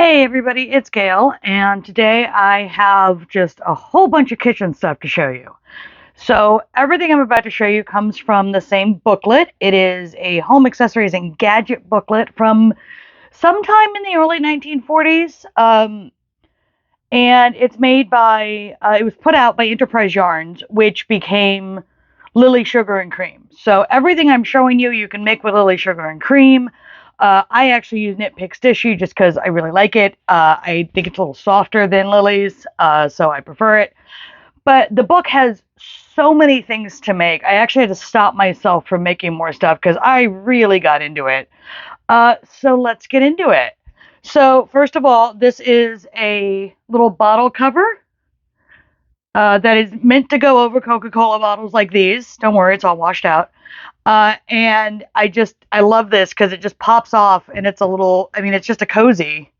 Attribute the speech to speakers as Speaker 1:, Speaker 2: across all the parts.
Speaker 1: Hey everybody, it's Gail, and today I have just a whole bunch of kitchen stuff to show you. So everything I'm about to show you comes from the same booklet. It is a home accessories and gadget booklet from sometime in the early 1940s, and it's made by, it was put out by Enterprise Yarns, which became Lily Sugar and Cream. So everything I'm showing you, you can make with Lily Sugar and Cream. I actually use Knit Picks Tissue just because I really like it. I think it's a little softer than Lily's, so I prefer it. But the book has so many things to make. I actually had to stop myself from making more stuff because I really got into it. So let's get into it. So first of all, this is a little bottle cover that is meant to go over Coca-Cola bottles like these. Don't worry, it's all washed out. And I love this because it just pops off and it's a little, I mean, it's just a cozy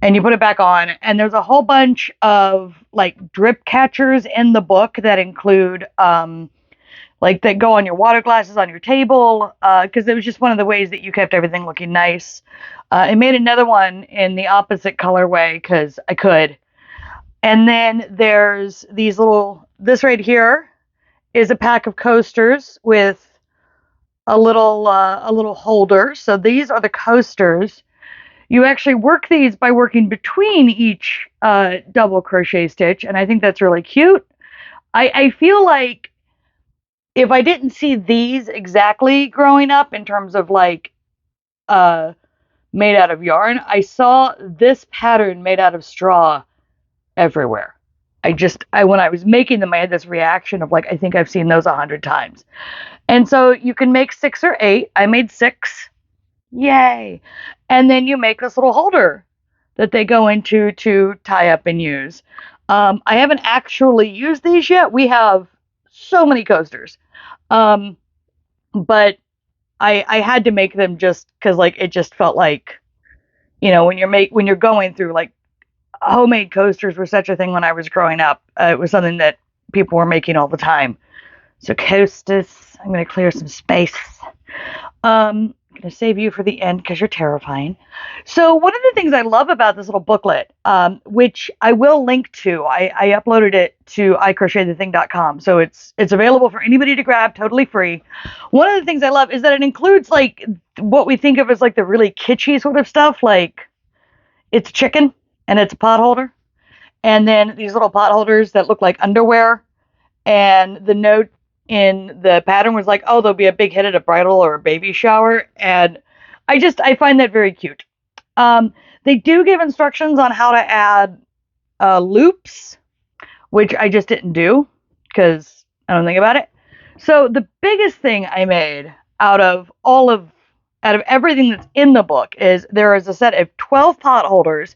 Speaker 1: and you put it back on. And there's a whole bunch of like drip catchers in the book that include, like that go on your water glasses on your table, because it was just one of the ways that you kept everything looking nice. I made another one in the opposite colorway because I could. And then there's this right here is a pack of coasters with a little holder. So these are the coasters. You actually work these by working between each double crochet stitch, and I think that's really cute. I feel like if I didn't see these exactly growing up in terms of like uh, made out of yarn, I saw this pattern made out of straw everywhere. When I was making them, I had this reaction of like, I think I've seen those 100 times. And so you can make 6 or 8. I made 6. Yay. And then you make this little holder that they go into to tie up and use. I haven't actually used these yet. We have so many coasters. Um, but I had to make them just because like it just felt like, when you're going through like homemade coasters were such a thing when I was growing up. It was something that people were making all the time. So coasters, I'm going to clear some space. I'm going to save you for the end because you're terrifying. So one of the things I love about this little booklet, which I will link to, I uploaded it to icrochetedthething.com, so it's available for anybody to grab, totally free. One of the things I love is that it includes like what we think of as like the really kitschy sort of stuff, like it's chicken and it's a pot holder, and then these little pot holders that look like underwear, and the note in the pattern was like, oh, there'll be a big hit at a bridal or a baby shower. And I find that very cute. They do give instructions on how to add loops, which I just didn't do because I don't think about it. So the biggest thing I made out of everything that's in the book is there is a set of 12 pot holders.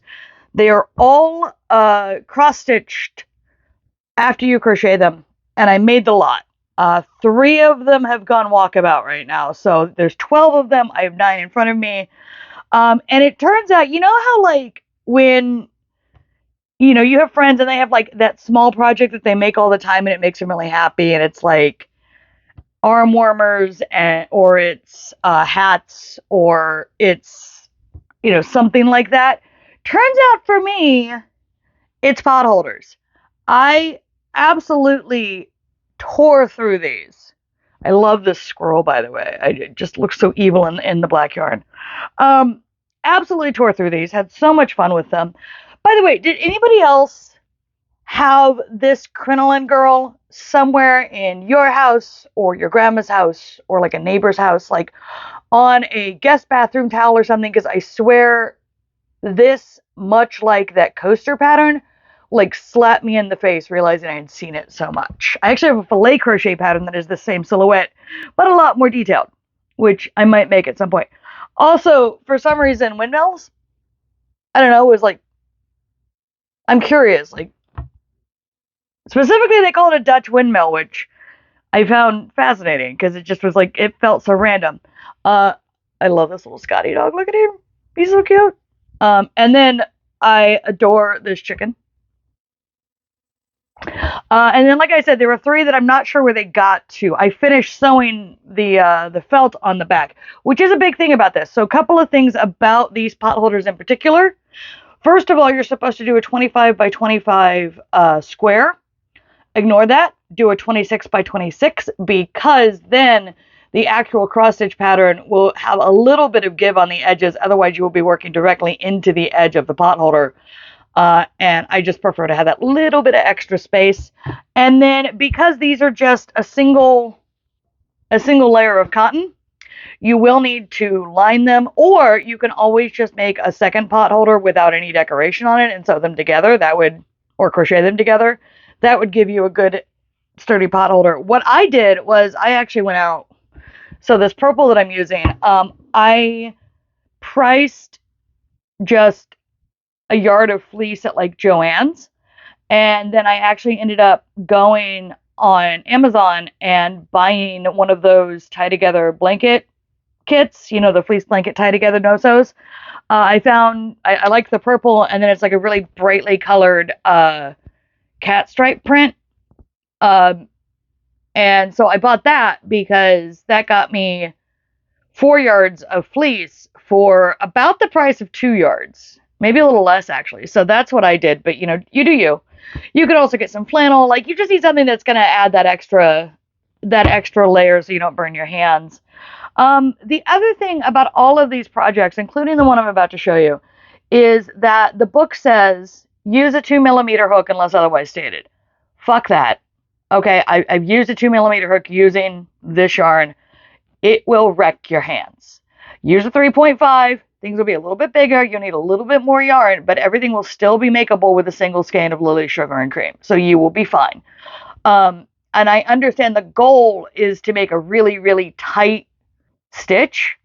Speaker 1: They are all cross stitched after you crochet them, and I made the lot. 3 of them have gone walkabout right now, so there's 12 of them. I have 9 in front of me, and it turns out, you know how like when you have friends and they have like that small project that they make all the time and it makes them really happy, and it's like arm warmers or it's hats or it's something like that. Turns out for me, it's pot holders. I absolutely tore through these. I love this squirrel, by the way. It just looks so evil in the black yarn. Um, Absolutely tore through these. Had so much fun with them. By the way, did anybody else have this crinoline girl somewhere in your house or your grandma's house or like a neighbor's house, like on a guest bathroom towel or something? Because I swear this, much like that coaster pattern, like slapped me in the face realizing I had seen it so much. I actually have a filet crochet pattern that is the same silhouette, but a lot more detailed, which I might make at some point. Also, for some reason, windmills, I don't know, it was like, I'm curious, like, specifically they call it a Dutch windmill, which I found fascinating because it just was like, it felt so random. Uh, I love this little Scotty dog. Look at him. He's so cute. And then I adore this chicken. And then, like I said, there were 3 that I'm not sure where they got to. I finished sewing the felt on the back, which is a big thing about this. So, a couple of things about these pot holders in particular. First of all, you're supposed to do a 25 by 25 square. Ignore that. Do a 26 by 26 because then the actual cross stitch pattern will have a little bit of give on the edges. Otherwise, you will be working directly into the edge of the pot holder. And I just prefer to have that little bit of extra space. And then because these are just a single layer of cotton, you will need to line them, or you can always just make a second pot holder without any decoration on it and sew them together. Or crochet them together. That would give you a good sturdy pot holder. What I did was I actually went out. So this purple that I'm using, I priced just a yard of fleece at like Joann's. And then I actually ended up going on Amazon and buying one of those tie together blanket kits, the fleece blanket tie together no-sews. I like the purple, and then it's like a really brightly colored cat stripe print. Um, and so I bought that because that got me 4 yards of fleece for about the price of 2 yards, maybe a little less actually. So that's what I did. But you do you. You could also get some flannel. Like, you just need something that's going to add that extra layer so you don't burn your hands. The other thing about all of these projects, including the one I'm about to show you, is that the book says use a 2mm hook unless otherwise stated. Fuck that. Okay, I've used a 2mm hook using this yarn. It will wreck your hands. Use a 3.5. Things will be a little bit bigger. You'll need a little bit more yarn, but everything will still be makeable with a single skein of Lily sugar and cream. So you will be fine. And I understand the goal is to make a really, really tight stitch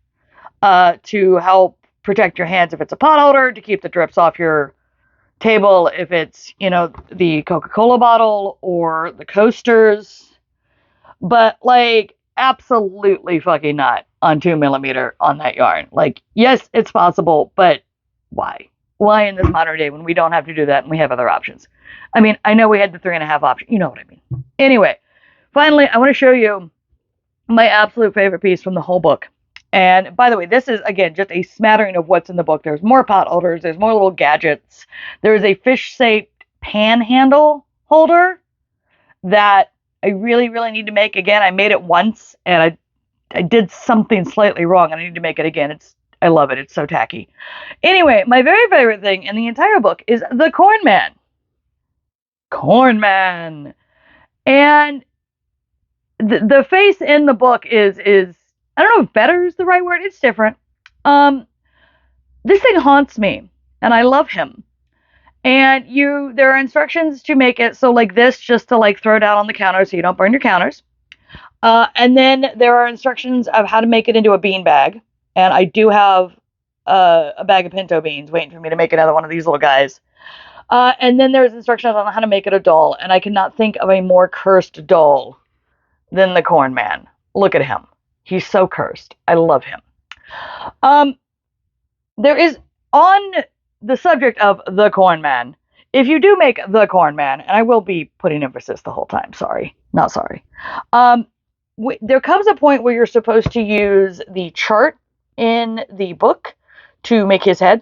Speaker 1: to help protect your hands if it's a pot holder, to keep the drips off your table if it's, the Coca-Cola bottle or the coasters. But, like, absolutely fucking not on 2mm on that yarn. Like, yes, it's possible, but why? Why in this modern day when we don't have to do that and we have other options? I mean, I know we had the 3.5 option. You know what I mean. Anyway, finally, I want to show you my absolute favorite piece from the whole book. And by the way, this is, again, just a smattering of what's in the book. There's more pot holders. There's more little gadgets. There is a fish-shaped pan handle holder that I really, really need to make again. I made it once, and I did something slightly wrong, and I need to make it again. I love it. It's so tacky. Anyway, my very favorite thing in the entire book is the Corn Man. Corn Man. And the face in the book is I don't know if better is the right word. It's different. This thing haunts me, and I love him. And there are instructions to make it so like this, just to like throw down on the counter so you don't burn your counters. And then there are instructions of how to make it into a bean bag. And I do have a bag of pinto beans waiting for me to make another one of these little guys. And then there's instructions on how to make it a doll. And I cannot think of a more cursed doll than the Corn Man. Look at him. He's so cursed. I love him. There is, on the subject of the Corn Man, if you do make the Corn Man, and I will be putting emphasis the whole time, sorry, not sorry. There comes a point where you're supposed to use the chart in the book to make his head.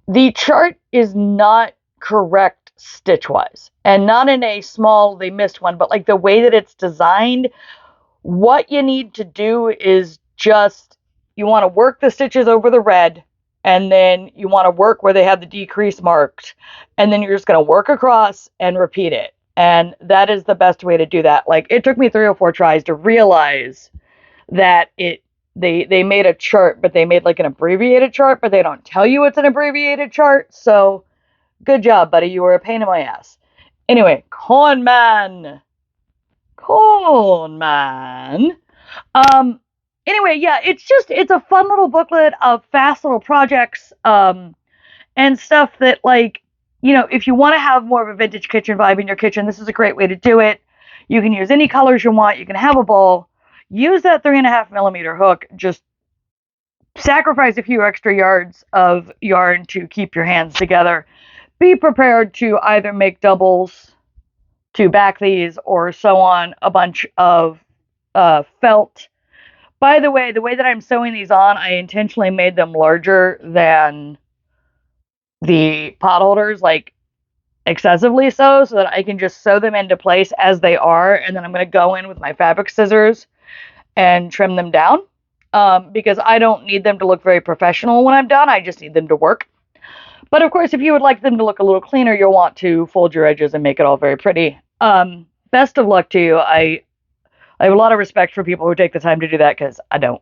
Speaker 1: The chart is not correct stitch-wise, and not in a small, they missed one, but like the way that it's designed, what you need to do is just, you want to work the stitches over the red, and then you want to work where they have the decrease marked, and then you're just going to work across and repeat it. And that is the best way to do that. Like, it took me 3 or 4 tries to realize that they made a chart, but they made like an abbreviated chart, but they don't tell you it's an abbreviated chart. So good job, buddy. You were a pain in my ass. Anyway, Corn Man. Corn Man. Anyway, yeah, it's a fun little booklet of fast little projects, and stuff that, like, if you want to have more of a vintage kitchen vibe in your kitchen, this is a great way to do it. You can use any colors you want. You can have a bowl. Use that 3.5mm hook. Just sacrifice a few extra yards of yarn to keep your hands together. Be prepared to either make doubles to back these or sew on a bunch of felt. By the way that I'm sewing these on, I intentionally made them larger than the pot holders, like excessively so that I can just sew them into place as they are, and then I'm going to go in with my fabric scissors and trim them down, because I don't need them to look very professional when I'm done. I just need them to work. But of course, if you would like them to look a little cleaner, you'll want to fold your edges and make it all very pretty. Best of luck to you. I have a lot of respect for people who take the time to do that, because I don't.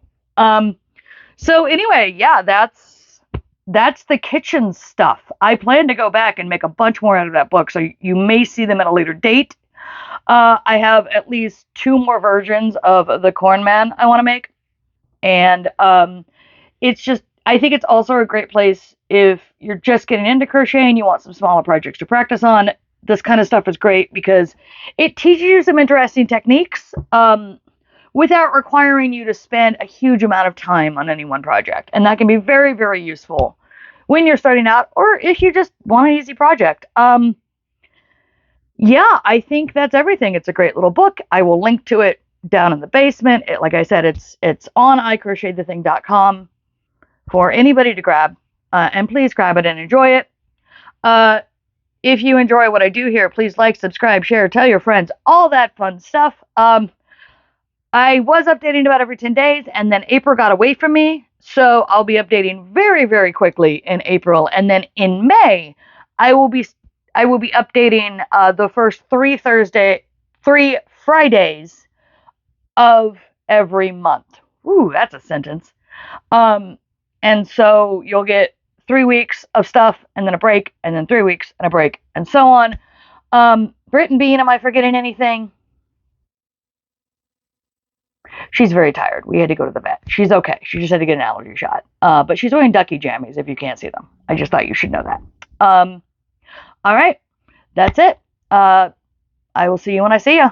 Speaker 1: So anyway, yeah, that's the kitchen stuff. I plan to go back and make a bunch more out of that book, so you may see them at a later date. I have at least 2 more versions of the Corn Man I want to make, and it's just, I think it's also a great place if you're just getting into crochet and you want some smaller projects to practice on. This kind of stuff is great because it teaches you some interesting techniques without requiring you to spend a huge amount of time on any one project. And that can be very, very useful when you're starting out, or if you just want an easy project. Yeah, I think that's everything. It's a great little book. I will link to it down in the basement. Like I said, it's on icrochetedthething.com for anybody to grab. And please grab it and enjoy it. If you enjoy what I do here, please like, subscribe, share, tell your friends, all that fun stuff. I was updating about every 10 days, and then April got away from me, so I'll be updating very, very quickly in April. And then in May, I will be updating the first 3 Fridays of every month. Ooh, that's a sentence. And so you'll get 3 weeks of stuff, and then a break, and then 3 weeks and a break, and so on. Britt and Bean, am I forgetting anything? She's very tired. We had to go to the vet. She's okay. She just had to get an allergy shot. But she's wearing ducky jammies if you can't see them. I just thought you should know that. All right. That's it. I will see you when I see you.